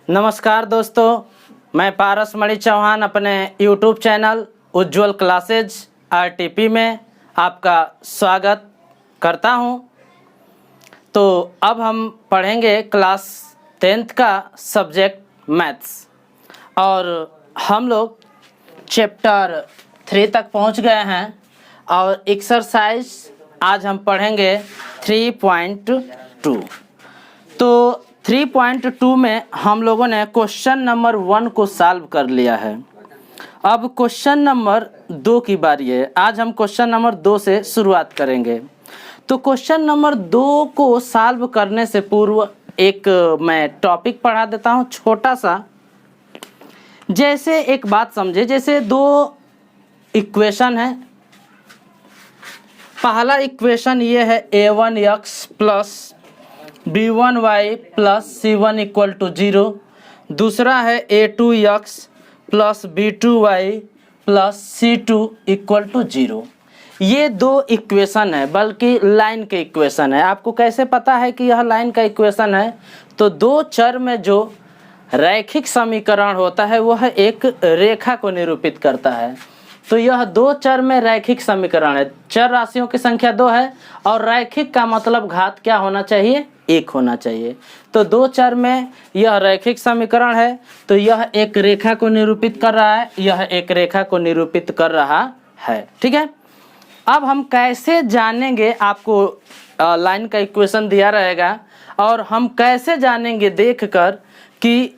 नमस्कार दोस्तों, मैं पारस मणि चौहान अपने YouTube चैनल उज्ज्वल क्लासेज RTP में आपका स्वागत करता हूं। तो अब हम पढ़ेंगे क्लास 10th का सब्जेक्ट मैथ्स और हम लोग चैप्टर 3 तक पहुंच गए हैं और एक्सरसाइज आज हम पढ़ेंगे 3.2। तो 3.2 में हम लोगों ने क्वेश्चन नंबर 1 को सॉल्व कर लिया है। अब क्वेश्चन नंबर 2 की बारी है। आज हम क्वेश्चन नंबर 2 से शुरुआत करेंगे। तो क्वेश्चन नंबर 2 को सॉल्व करने से पूर्व एक मैं टॉपिक पढ़ा देता हूं छोटा सा। जैसे एक बात समझे, जैसे दो इक्वेशन है। पहला इक्वेशन ये है a1x plus b1y plus c1 equal to 0। दूसरा है a2x plus b2y plus c2 equal to 0। ये दो इक्वेशन है, बल्कि लाइन के इक्वेशन है। आपको कैसे पता है कि यह लाइन का इक्वेशन है? तो दो चर में जो रैखिक समीकरण होता है वह एक रेखा को निरूपित करता है। तो यह दो चर में रैखिक समीकरण है। चर राशियों की संख्या 2 है और रैखिक का मतलब घात क्या होना चाहिए? 1 होना चाहिए। तो दो चर में यह रैखिक समीकरण है। तो यह एक रेखा को निरूपित कर रहा है, यह एक रेखा को निरूपित कर रहा है। ठीक है। अब हम कैसे जानेंगे? आपको लाइन का इक्वेशन दिया रहेगा और हम कैसे जानेंगे देखकर कि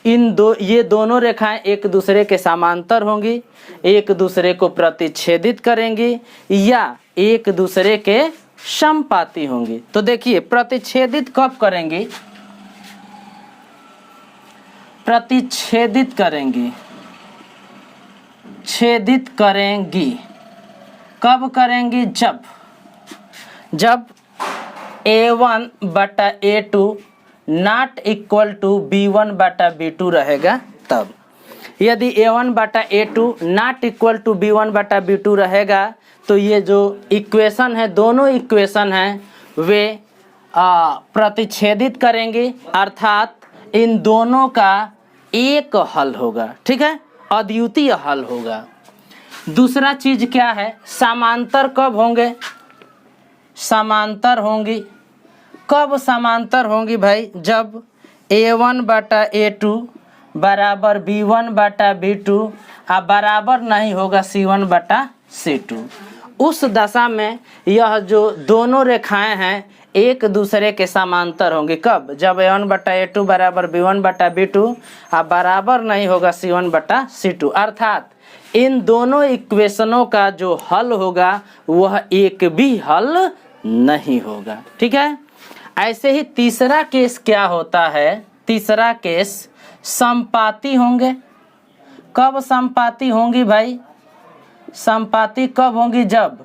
ये दोनों रेखाएं एक दूसरे के समांतर होंगी, एक दूसरे को प्रतिच्छेदित करेंगी या एक दूसरे के समपाती होंगी। तो देखिए, प्रतिच्छेदित कब करेंगी? प्रतिच्छेदित करेंगी, छेदित करेंगी। कब करेंगी? जब a1 बटा a2 not equal to b1 बटा b2 रहेगा तब। यदि a1 बटा a2 not equal to b1 बटा b2 रहेगा तो ये जो इक्वेशन है, दोनों इक्वेशन हैं वे प्रतिच्छेदित करेंगे, अर्थात इन दोनों का एक हल होगा। ठीक है, अद्वितीय हल होगा। दूसरा चीज क्या है? समांतर कब होंगे? समांतर होंगी। कब समांतर होंगी भाई? जब a1 बटा a2 बराबर b1 बटा b2 और बराबर नहीं होगा c1 बटा c2। उस दशा में यह जो दोनों रेखाएं हैं एक दूसरे के समांतर होंगी। कब? जब a1 बटा a2 बराबर b1 बटा b2 और बराबर नहीं होगा c1 बटा c2। अर्थात इन दोनों इक्वेशनों का जो हल होगा वह एक भी हल नहीं होगा। ठीक है। ऐसे ही तीसरा केस क्या होता है? तीसरा केस समपाती होंगे। कब समपाती होंगी भाई? समपाती कब होंगी? जब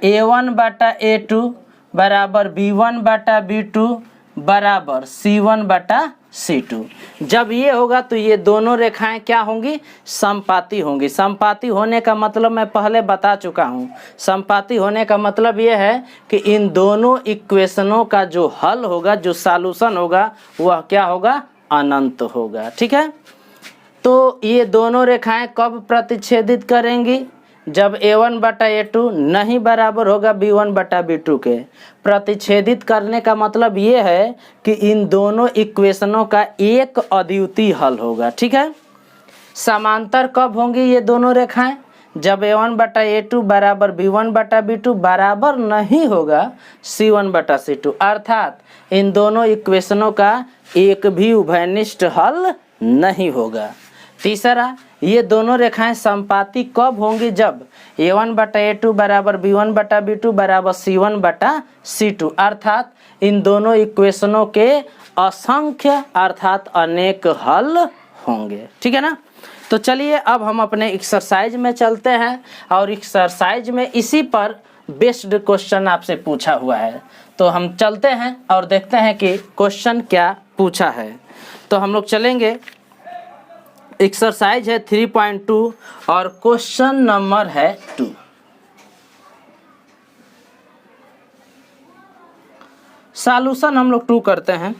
a1 बटा a2 बराबर b1 बटा b2 बराबर c1 बटा c2। जब ये होगा तो ये दोनों रेखाएं क्या होंगी? समपाती होंगी। समपाती होने का मतलब मैं पहले बता चुका हूँ। समपाती होने का मतलब ये है कि इन दोनों इक्वेशनों का जो हल होगा, जो सॉल्यूशन होगा, वह क्या होगा? अनंत होगा। ठीक है। तो ये दोनों रेखाएं कब प्रतिच्छेदित करेंगी? जब a1 बटा a2 नहीं बराबर होगा b1 बटा b2 के। प्रतिच्छेदित करने का मतलब ये है कि इन दोनों इक्वेशनों का एक अद्वितीय हल होगा। ठीक है। समांतर कब होंगी ये दोनों रेखाएं? जब a1 बटा a2 बराबर b1 बटा b2 बराबर नहीं होगा c1 बटा c2। अर्थात इन दोनों इक्वेशनों का एक भी उभयनिष्ठ हल नहीं होगा। तीसरा, ये दोनों रेखाएं समपाती कब होंगी? जब a1 बटा a2 बराबर b1 बटा b2 बराबर c1 बटा c2। अर्थात इन दोनों इक्वेशनों के असंख्य अर्थात अनेक हल होंगे। ठीक है ना। तो चलिए अब हम अपने एक्सरसाइज में चलते हैं और एक्सरसाइज में इसी पर बेस्ड क्वेश्चन आपसे पूछा हुआ है। तो हम चलते हैं और देखते हैं कि क्वेश्चन क्या पूछा है। तो हम लोग चलेंगे। एक्सरसाइज है 3.2 और क्वेश्चन नंबर है 2। सॉल्यूशन हम लोग 2 करते हैं।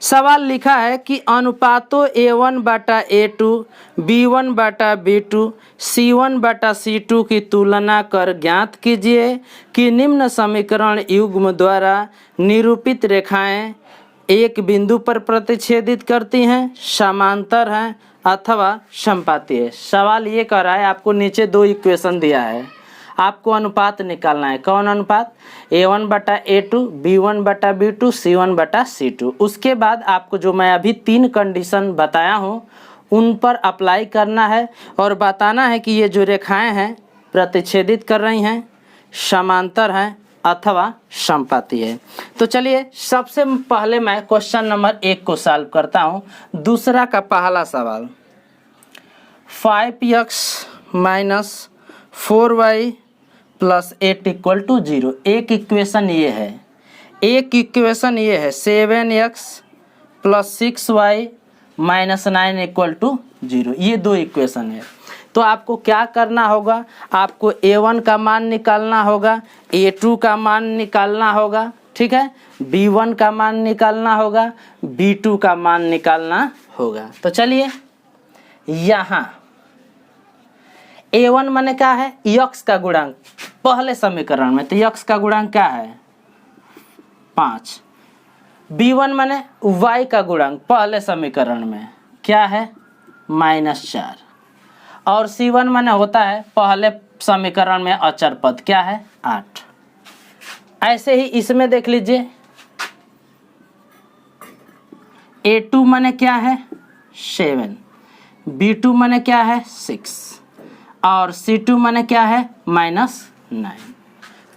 सवाल लिखा है कि अनुपातों A1 बटा A2, B1 बटा B2, C1 बटा C2 की तुलना कर ज्ञात कीजिए कि निम्न समीकरण युग्म द्वारा निरूपित रेखाएं एक बिंदु पर प्रतिच्छेदित करती हैं, समांतर हैं अथवा समपाती है। सवाल ये कर रहा है, आपको नीचे दो इक्वेशन दिया है, आपको अनुपात निकालना है। कौन अनुपात? A1 बटा A2, B1 बटा B2, C1 बटा C2। उसके बाद आपको जो मैं अभी 3 कंडीशन बताया हूँ उन पर अप्लाई करना है और बताना है कि ये जो रेखाएं हैं प्रतिच्छेदित कर रही हैं, समांतर हैं अथवा समपाती है। तो चलिए सबसे पहले मैं क्वेश्चन नंबर 1 को सॉल्व करता हूँ। दूसरा का पहला सवाल, 5x minus 4y plus 8 equal to 0। एक इक्वेशन ये है, एक इक्वेशन ये है 7x plus 6y minus 9 equal to 0। ये दो इक्वेशन है। तो आपको क्या करना होगा? आपको A1 का मान निकालना होगा, A2 का मान निकालना होगा, ठीक है, B1 का मान निकालना होगा, B2 का मान निकालना होगा। तो चलिए यहाँ A1 माने क्या है? x का गुणांक पहले समीकरण में, तो x का गुणांक क्या है? 5। B1 माने y का गुणांक पहले समीकरण में क्या है? -4। और C1 माने होता है पहले समीकरण में अचर पद क्या है? 8। ऐसे ही इसमें देख लीजिए, A2 माने क्या है? 7, B2 माने क्या है? 6 और C2 माने क्या है? -9।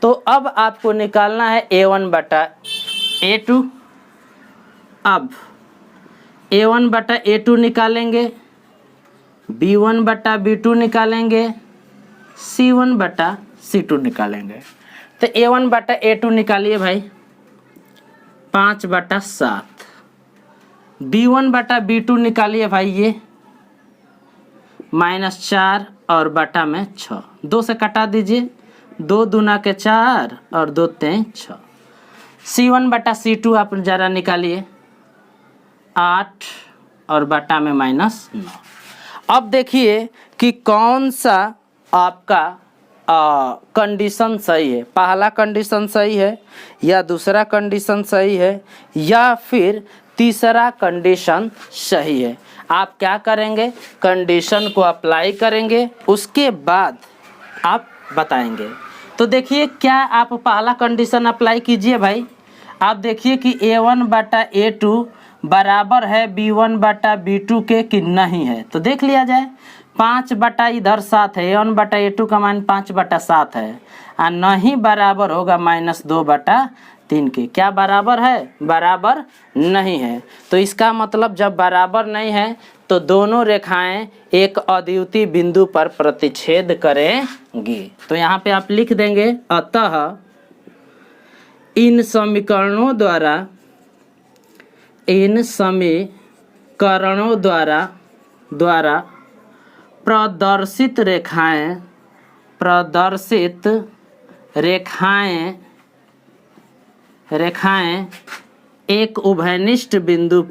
तो अब आपको निकालना है A1 बटा A2। अब A1 बटा A2 निकालेंगे, B1 बटा B2 निकालेंगे, C1 बटा C2 निकालेंगे। तो A1 बटा A2 निकालिए भाई, 5 बटा 7। B1 बटा B2 निकालिए भाई, ये -4 और बटा में 6। 2 से कटा दीजिए, 2 दूना के 4 और 2 तें 6। C1 बटा C2 आप जरा निकालिए, 8 और बटा में -9। अब देखिए कि कौन सा आपका कंडीशन सही है। पहला कंडीशन सही है या दूसरा कंडीशन सही है या फिर तीसरा कंडीशन सही है। आप क्या करेंगे? कंडीशन को अप्लाई करेंगे, उसके बाद आप बताएंगे। तो देखिए क्या आप पहला कंडीशन अप्लाई कीजिए भाई। आप देखिए कि A1 बटा A2 बराबर है B1 बटा B2 के कि नहीं है। तो देख लिया जाए, 5 बटा इधर 7 है, A1 बटा A2 का मान 5 बटा 7 है और नहीं बराबर होगा -2 बटा 3 के। क्या बराबर है? बराबर नहीं है। तो इसका मतलब जब बराबर नहीं है तो दोनों रेखाएं एक अद्वितीय बिंदु पर प्रतिच्छेद करेंगी। तो यहाँ पे आप लिख देंगे, अतः इन समीकरणों द्वारा प्रदर्शित रेखाएं एक उभयनिष्ठ बिंदु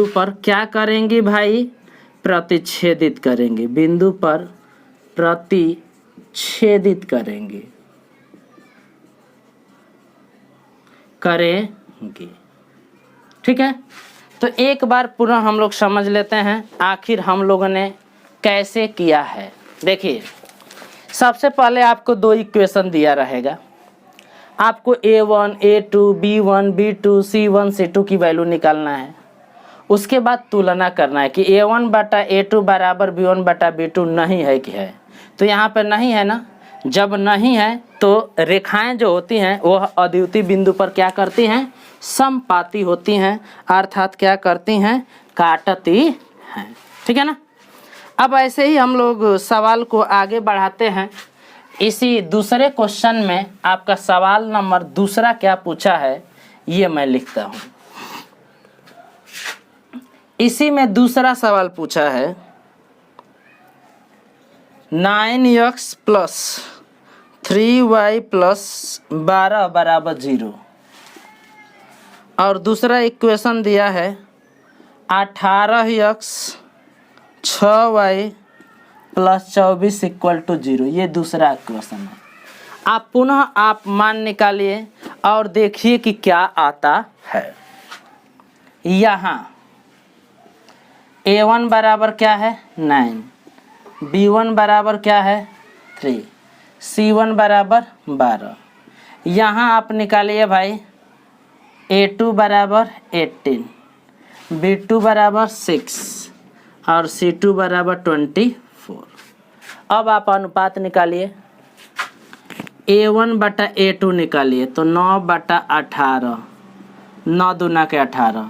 पर क्या करेंगी भाई? प्रतिच्छेदित करेंगे, बिंदु पर प्रतिच्छेदित करेंगे। ठीक है, तो एक बार पुनः हम लोग समझ लेते हैं आखिर हम लोगों ने कैसे किया है। देखिए सबसे पहले आपको दो इक्वेशन दिया रहेगा, आपको A1, A2, B1, B2, C1, C2 की वैल्यू निकालना है। उसके बाद तुलना करना है कि A1 बटा A2 बराबर B1 बटा B2 नहीं है कि है। तो यहाँ पर नहीं है ना, जब नहीं है तो रेखाएं जो होती हैं वो अद्वितीय बिंदु पर क्या करती हैं? समपाती होती हैं, अर्थात क्या करती हैं? काटती हैं। ठीक है ना। अब ऐसे ही हम लोग सवाल को आगे बढ़ाते हैं। इसी दूसरे क्वेश्चन में आपका सवाल नंबर दूसरा क्या पूछा है ये मैं लिखता हूँ। इसी में दूसरा सवाल पूछा है 9x प्लस 3y प्लस 12 बराबर 0। और दूसरा इक्वेशन दिया है 18x 6y plus 24 equal to 0। ये दूसरा इक्वेशन है। आप पुनः आप मान निकालिए और देखिए कि क्या आता है। यहाँ a1 बराबर क्या है 9, b1 बराबर क्या है 3, c1 बराबर 12। यहाँ आप निकालिए भाई a2 बराबर 18, b2 बराबर 6 और c2 बराबर 24। अब आप अनुपात निकालिए। a1 बटा a2 निकालिए तो 9 बटा 18, 9 दूना के 18।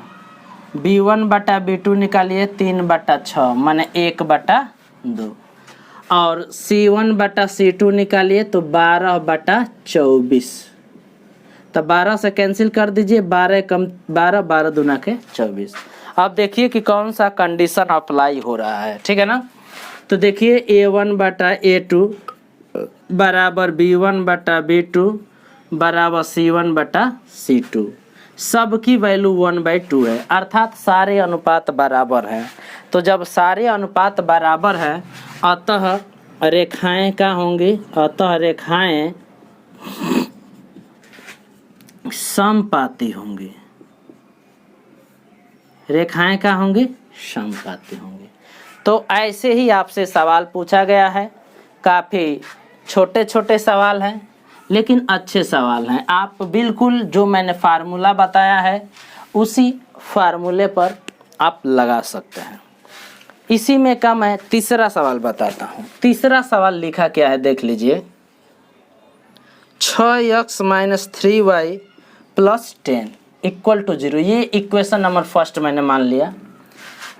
b1 बटा b2 निकालिए 3 बटा 6 माने 1 बटा 2। और c1 बटा c2 निकालिए तो 12 बटा 24। तो 12 से कैंसिल कर दीजिए, 12 कम 12, 12 दूना के 24। अब देखिए कि कौन सा कंडीशन अप्लाई हो रहा है, ठीक है ना। तो देखिए a1 बटा a2 बराबर b1 बटा b2 बराबर c1 बटा c2। सबकी वैल्यू 1/2 है, अर्थात सारे अनुपात बराबर हैं। तो जब सारे अनुपात बराबर हैं अतः रेखाएं क्या होंगी, अतः रेखाएं समपाती होंगी। रेखाएं क्या होंगी, समपाती होंगी। तो ऐसे ही आपसे सवाल पूछा गया है। काफ़ी छोटे छोटे सवाल हैं लेकिन अच्छे सवाल हैं। आप बिल्कुल जो मैंने फार्मूला बताया है उसी फार्मूले पर आप लगा सकते हैं। इसी में का मैं तीसरा सवाल बताता हूँ। तीसरा सवाल लिखा क्या है देख लीजिए। 6x minus 3y plus 10 equal to 0। ये इक्वेशन नंबर फर्स्ट मैंने मान लिया।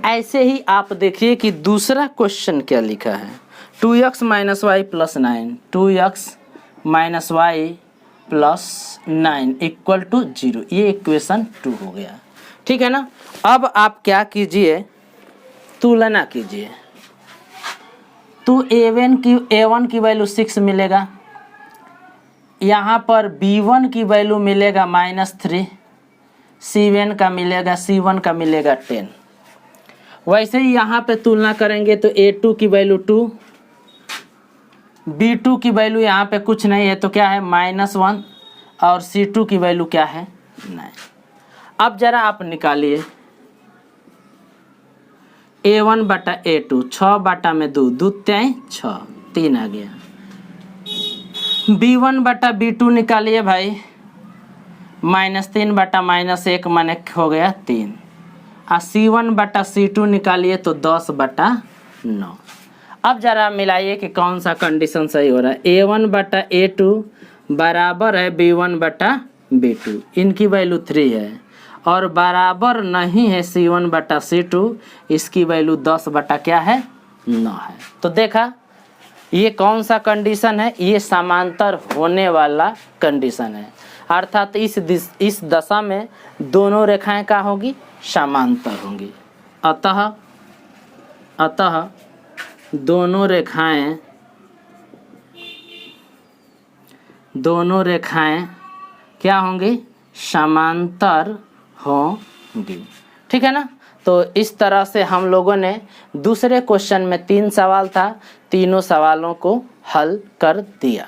ऐसे ही आप देखिए कि दूसरा क्वेश्चन क्या लिखा है। 2x minus y plus 9, 2x minus y plus 9 equal to 0। ये इक्वेशन 2 हो गया, ठीक है ना। अब आप क्या कीजिए, तुलना कीजिए। तो a1 की वैल्यू 6 मिलेगा, यहाँ पर b1 की वैल्यू मिलेगा -3, c1 का मिलेगा 10। वैसे ही यहाँ पे तुलना करेंगे तो a2 की वैल्यू 2, b2 की वैल्यू यहाँ पे कुछ नहीं है तो क्या है -1 और c2 की वैल्यू क्या है 9। अब जरा आप निकालिए a1 बटा a2, 6 बटा में 2, 2 3 6, 3 आ गया। b1 बटा b2 निकालिए भाई, -3 बटा -1 माने हो गया 3। और c1 बटा c2 निकालिए तो 10 बटा 9। अब जरा मिलाइए कि कौन सा कंडीशन सही हो रहा है। a1 बटा a2 बराबर है b1 बटा b2, इनकी वैल्यू 3 है और बराबर नहीं है c1 बटा c2, इसकी वैल्यू 10 बटा क्या है 9 है। तो देखा ये कौन सा कंडीशन है, ये समांतर होने वाला कंडीशन है। अर्थात इस दशा में दोनों रेखाएं क्या होगी, समांतर होंगी। अतः दोनों रेखाएं क्या होंगी, समांतर होंगी, ठीक है ना। तो इस तरह से हम लोगों ने दूसरे क्वेश्चन में 3 सवाल था, तीनों सवालों को हल कर दिया।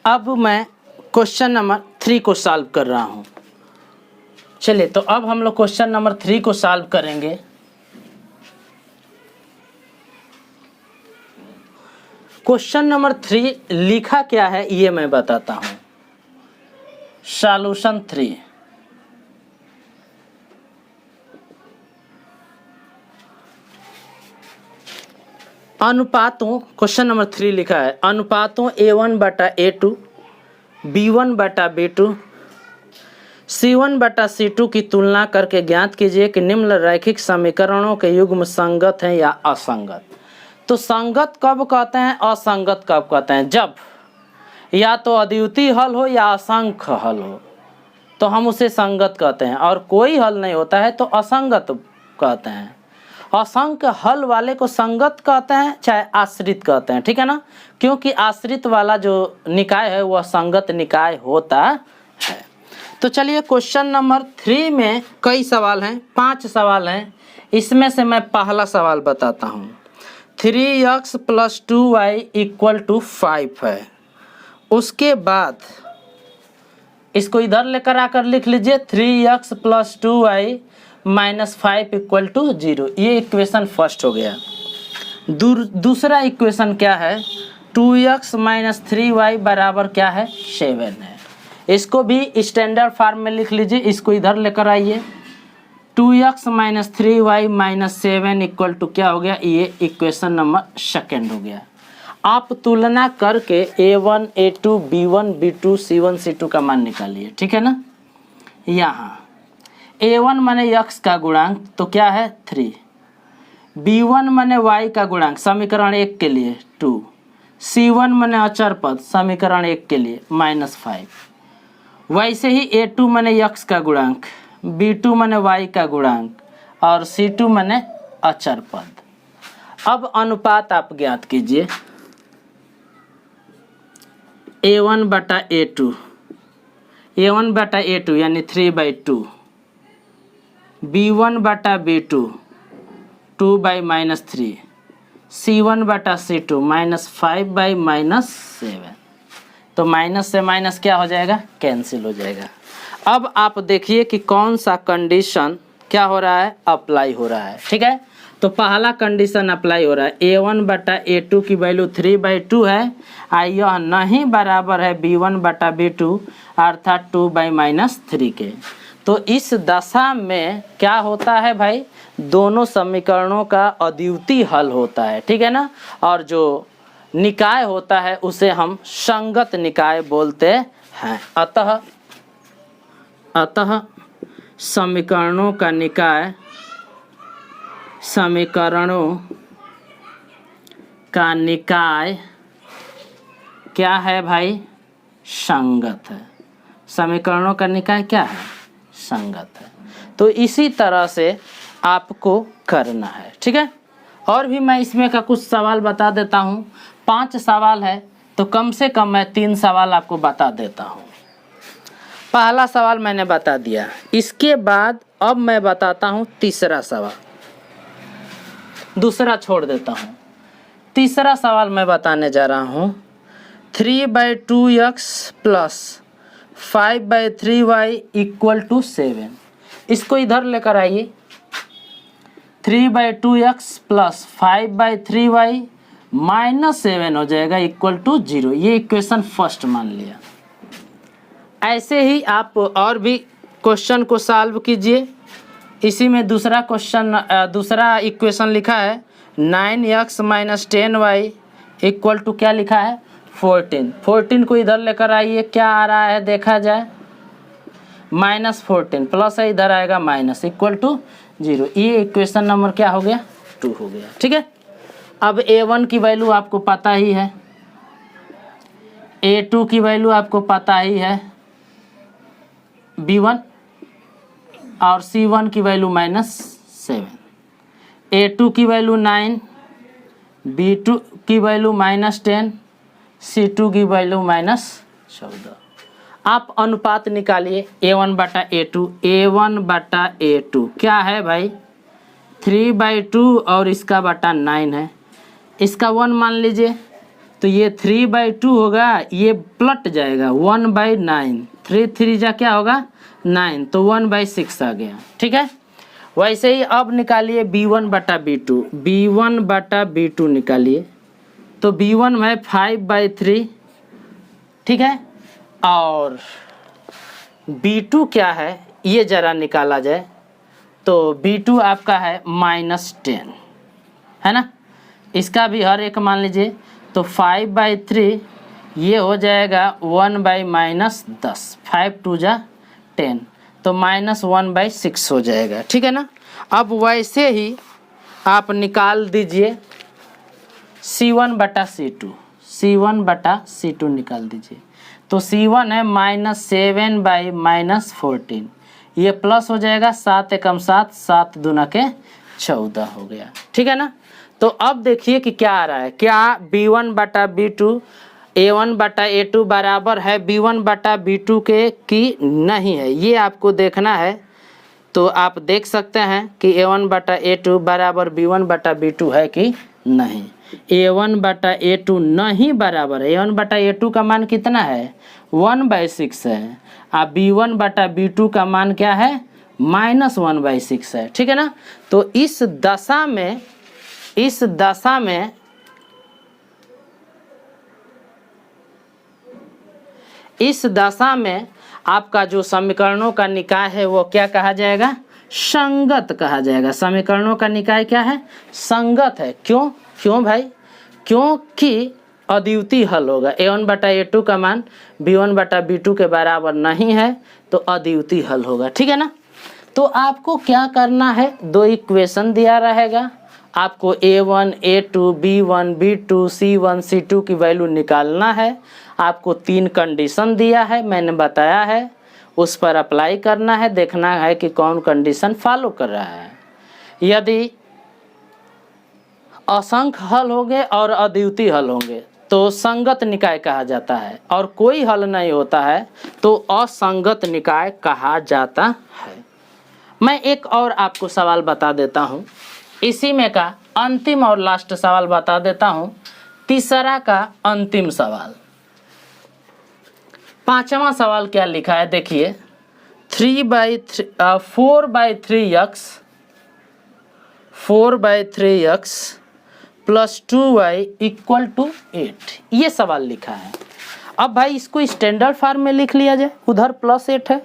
अब मैं क्वेश्चन नंबर 3 को सॉल्व कर रहा हूं। चलिए तो अब हम लोग क्वेश्चन नंबर 3 को सॉल्व करेंगे। क्वेश्चन नंबर 3 लिखा क्या है ये मैं बताता हूं। सॉल्यूशन 3। अनुपातों, क्वेश्चन नंबर 3 लिखा है अनुपातों a1 बटा a2, b1 बटा b2, c1 बटा c2 की तुलना करके ज्ञात कीजिए कि निम्न रैखिक समीकरणों के युग्म संगत हैं या असंगत। तो संगत कब कहते हैं, असंगत कब कहते हैं, जब या तो अद्वितीय हल हो या असंख्य हल हो तो हम उसे संगत कहते हैं, और कोई हल नहीं होता है तो असंगत कहते हैं। असंख्य हल वाले को संगत कहते हैं चाहे आश्रित कहते हैं, ठीक है ना, क्योंकि आश्रित वाला जो निकाय है वह संगत निकाय होता है। तो चलिए क्वेश्चन नंबर 3 में कई सवाल हैं, 5 सवाल हैं। इसमें से मैं पहला सवाल बताता हूँ। 3x + 2y = 5 है। उसके बाद इसको इधर लेकर आकर लिख लीजिए 3x + 2y - 5 = 0। ये इक्वेशन फर्स्ट हो गया। दूसरा इक्वेशन क्या है, 2x - 3y बराबर क्या है, 7 है। इसको भी स्टैंडर्ड फॉर्म में लिख लीजिए, इसको इधर लेकर आइए। 2x - 3y - 7 = क्या हो गया, ये इक्वेशन नंबर सेकेंड हो गया। आप तुलना करके a1, a2, b1, b2, c1, c2 का मान निकालिए, ठीक है ना। यहाँ a1 माने x का गुणांक तो क्या है 3, b1 माने y का गुणांक समीकरण 1 के लिए 2, c1 माने अचर पद समीकरण 1 के लिए -5। वैसे ही a2 माने x का गुणांक, b2 माने y का गुणांक और c2 माने अचर पद। अब अनुपात आप ज्ञात कीजिए, a1 बटा a2, a1 बटा a2 यानी 3/2, b1 बटा b2 2/-3, c1 बटा c2 -5/-7। तो माइनस से माइनस क्या हो जाएगा, कैंसिल हो जाएगा। अब आप देखिए कि कौन सा कंडीशन क्या हो रहा है, अप्लाई हो रहा है, ठीक है। तो पहला कंडीशन अप्लाई हो रहा है, a1 बटा a2 की वैल्यू 3/2 है और यह नहीं बराबर है b1 बटा b2 अर्थात 2/-3 के। तो इस दशा में क्या होता है भाई, दोनों समीकरणों का अद्वितीय हल होता है, ठीक है ना। और जो निकाय होता है उसे हम संगत निकाय बोलते हैं। अतः समीकरणों का निकाय क्या है भाई, संगत है। समीकरणों का निकाय क्या है, संगत है। तो इसी तरह से आपको करना है, ठीक है। और भी मैं इसमें का कुछ सवाल बता देता हूँ। 5 सवाल है तो कम से कम मैं 3 सवाल आपको बता देता हूँ। पहला सवाल मैंने बता दिया, इसके बाद अब मैं बताता हूँ तीसरा सवाल, दूसरा छोड़ देता हूँ। तीसरा सवाल मैं बताने जा रहा हूँ, 3/2x + 5/3y = 7। इसको इधर लेकर आइए, 3/2x + 5/3y - 7 हो जाएगा = 0। ये इक्वेशन फर्स्ट मान लिया। ऐसे ही आप और भी क्वेश्चन को सॉल्व कीजिए। इसी में दूसरा क्वेश्चन, दूसरा इक्वेशन लिखा है 9x - 10y = क्या लिखा है, 14। 14 को इधर लेकर आइए, क्या आ रहा है देखा जाए, -14 प्लस है इधर आएगा माइनस = 0। ये इक्वेशन नंबर क्या हो गया, 2 हो गया, ठीक है। अब a1 की वैल्यू आपको पता ही है, a2 की वैल्यू आपको पता ही है, b1 और c1 की वैल्यू -7, a2 की वैल्यू 9, b2 की वैल्यू -10, c2 की वैल्यू -14। आप अनुपात निकालिए, a1 बटा a2, a1 बटा a2 क्या है भाई, 3/2 और इसका बटा 9 है, इसका 1 मान लीजिए। तो ये 3/2 होगा, ये पलट जाएगा 1/9, 3 3 जा क्या होगा 9, तो 1/6 आ गया, ठीक है। वैसे ही अब निकालिए b1 बटा b2, b1 बटा b2 निकालिए। तो b1 है 5/3, ठीक है, और b2 क्या है ये ज़रा निकाला जाए। तो b2 आपका है -10, है ना। इसका भी हर एक मान लीजिए। तो 5/3 ये हो जाएगा 1/-10, 5 2 जा 10, तो -1/6 हो जाएगा, ठीक है ना। अब वैसे ही आप निकाल दीजिए c1 बटा c2, c1 बटा c2 निकाल दीजिए। तो c1 है -7/-14, ये प्लस हो जाएगा 7 एकम 7, 7 दूना के 14 हो गया। ठीक है ना। तो अब देखिए कि क्या आ रहा है, क्या B1 बटा B2 A1 बटा A2 बराबर है B1 बटा B2 के कि नहीं है, ये आपको देखना है। तो आप देख सकते हैं कि A1 बटा A2 बराबर B1 बटा B2 है कि नहीं। A1 बटा A2 नहीं बराबर है, A1 बटा A2 का मान कितना है 1/6 है, और B1 बटा B2 का मान क्या है -1/6 है। ठीक है ना। तो इस दशा में आपका जो समीकरणों का निकाय है वो क्या कहा जाएगा, संगत कहा जाएगा। समीकरणों का निकाय क्या है, संगत है। क्यों भाई, क्योंकि अद्वितीय हल होगा। A1 बटा A2 का मान B1 बटा B2 के बराबर नहीं है, तो अद्वितीय हल होगा। ठीक है ना। तो आपको क्या करना है, 2 इक्वेशन दिया रहेगा, आपको A1 A2 B1 B2 C1 C2 की वैल्यू निकालना है। आपको 3 कंडीशन दिया है, मैंने बताया है, उस पर अप्लाई करना है, देखना है कि कौन कंडीशन फॉलो कर रहा है। यदि असंख्य हल होंगे और अद्वितीय हल होंगे तो संगत निकाय कहा जाता है, और कोई हल नहीं होता है तो असंगत निकाय कहा जाता है। मैं एक और आपको सवाल बता देता हूँ, इसी में का अंतिम और लास्ट सवाल बता देता हूँ, तीसरा का अंतिम सवाल। 5वां सवाल क्या लिखा है देखिए, 4/3x plus 2y equal to 8, ये सवाल लिखा है। अब भाई इसको स्टैंडर्ड फॉर्म में लिख लिया जाए, उधर +8 है,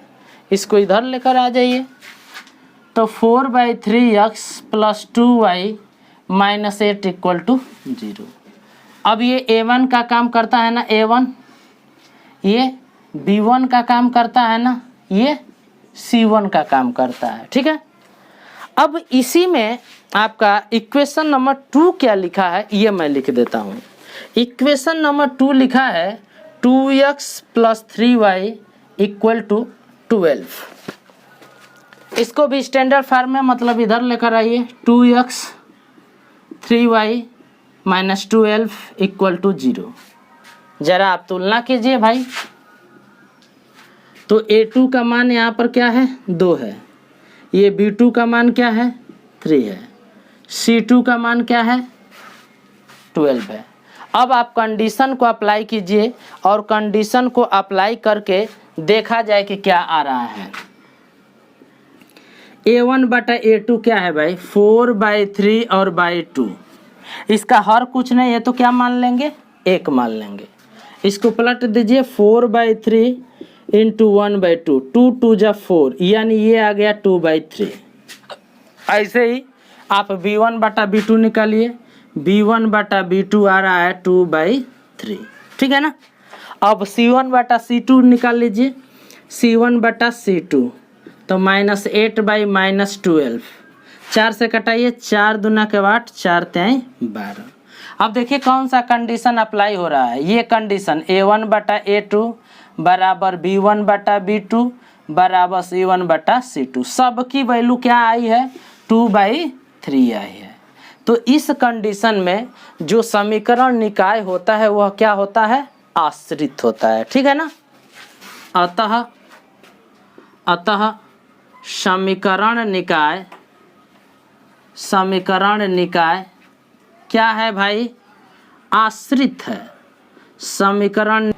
इसको इधर लेकर आ जाइए। तो 4/3x plus 2y minus 8 equal to 0। अब ये A1 का काम करता है ना A1, ये B1 का काम करता है ना, ये C1 का काम करता है। ठीक है। अब इसी में आपका इक्वेशन नंबर 2 क्या लिखा है, ये मैं लिख देता हूँ। इक्वेशन नंबर 2 लिखा है 2x plus 3y equal to 12। इसको भी स्टैंडर्ड फॉर्म में मतलब इधर लेकर आइए, 2x 3y minus 12 equal to 0। जरा आप तुलना कीजिए भाई। तो A2 का मान यहाँ पर क्या है 2 है, ये B2 का मान क्या है 3 है, C2 का मान क्या है 12 है। अब आप कंडीशन को अप्लाई कीजिए और कंडीशन को अप्लाई करके देखा जाए कि क्या आ रहा है। A1 बटा A2 क्या है भाई 4/3 और 2। इसका हर कुछ नहीं है तो क्या मान लेंगे 1 मान लेंगे। इसको पलट दीजिए 4/3 इंटू 1/2, 2 2 जा 4, यानी ये आ गया 2/3। ऐसे ही आप B1 बटा B2 निकालिए, B1 बटा B2 आ रहा है 2/3। ठीक है ना। अब C1 बटा C2 निकाल लीजिए, C1 बटा C2 तो -8 बाई -12, 4 से कटाइए, 4 दूना के 8, 4 3 12। अब देखिए कौन सा कंडीशन अप्लाई हो रहा है। ये कंडीशन A1 बटा A2 बराबर B1 बटा B2 बराबर C1 बटा C2, सबकी वैल्यू क्या आई है 2/3 आई है। तो इस कंडीशन में जो समीकरण निकाय होता है वह क्या होता है आश्रित होता है। ठीक है ना। अतः समीकरण निकाय क्या है भाई आश्रित है। समीकरण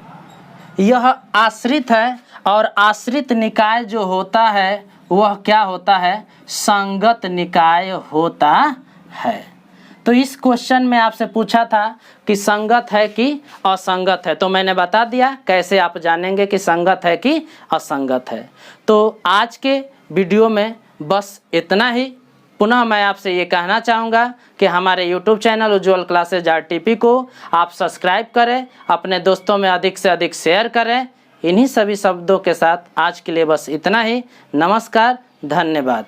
यह आश्रित है, और आश्रित निकाय जो होता है वह क्या होता है संगत निकाय होता है। तो इस क्वेश्चन में आपसे पूछा था कि संगत है कि असंगत है, तो मैंने बता दिया कैसे आप जानेंगे कि संगत है कि असंगत है। तो आज के वीडियो में बस इतना ही। पुनः मैं आपसे ये कहना चाहूँगा कि हमारे YouTube चैनल उज्ज्वल क्लासेज RTP को आप सब्सक्राइब करें, अपने दोस्तों में अधिक से अधिक शेयर करें। इन्हीं सभी शब्दों के साथ आज के लिए बस इतना ही। नमस्कार, धन्यवाद।